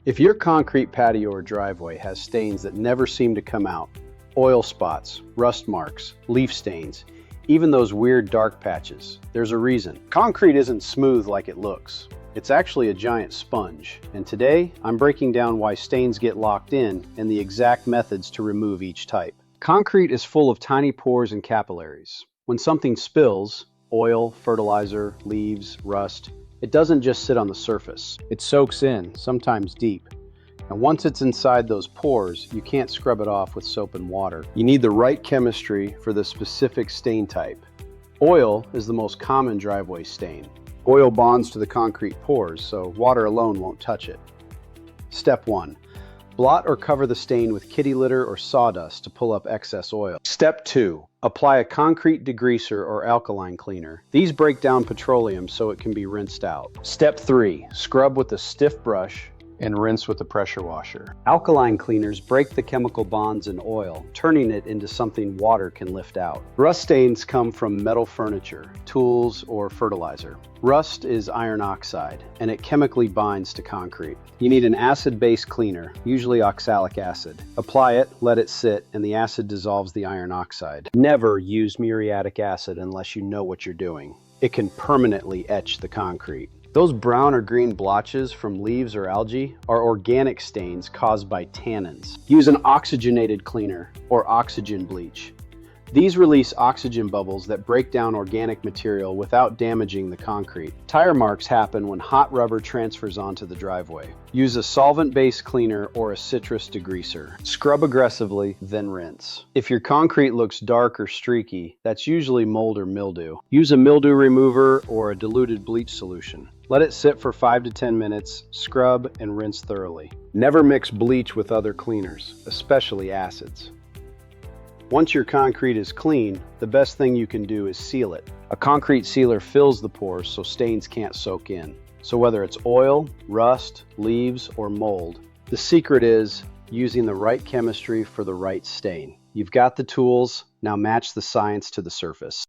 If your concrete patio or driveway has stains that never seem to come out, oil spots, rust marks, leaf stains, even those weird dark patches, there's a reason. Concrete isn't smooth like it looks. It's actually a giant sponge, and today I'm breaking down why stains get locked in and the exact methods to remove each type. Concrete is full of tiny pores and capillaries. When something spills, oil, fertilizer, leaves, rust, it doesn't just sit on the surface. It soaks in, sometimes deep. And once it's inside those pores, you can't scrub it off with soap and water. You need the right chemistry for the specific stain type. Oil is the most common driveway stain. Oil bonds to the concrete pores, so water alone won't touch it. Step 1. Blot or cover the stain with kitty litter or sawdust to pull up excess oil. Step 2. Apply a concrete degreaser or alkaline cleaner. These break down petroleum so it can be rinsed out. Step 3. Scrub with a stiff brush and rinse with a pressure washer. Alkaline cleaners break the chemical bonds in oil, turning it into something water can lift out. Rust stains come from metal furniture, tools, or fertilizer. Rust is iron oxide, and it chemically binds to concrete. You need an acid-based cleaner, usually oxalic acid. Apply it, let it sit, and the acid dissolves the iron oxide. Never use muriatic acid unless you know what you're doing. It can permanently etch the concrete. Those brown or green blotches from leaves or algae are organic stains caused by tannins. Use an oxygenated cleaner or oxygen bleach. These release oxygen bubbles that break down organic material without damaging the concrete. Tire marks happen when hot rubber transfers onto the driveway. Use a solvent-based cleaner or a citrus degreaser. Scrub aggressively, then rinse. If your concrete looks dark or streaky, that's usually mold or mildew. Use a mildew remover or a diluted bleach solution. Let it sit for 5 to 10 minutes, scrub, and rinse thoroughly. Never mix bleach with other cleaners, especially acids. Once your concrete is clean, the best thing you can do is seal it. A concrete sealer fills the pores so stains can't soak in. So whether it's oil, rust, leaves, or mold, the secret is using the right chemistry for the right stain. You've got the tools, now match the science to the surface.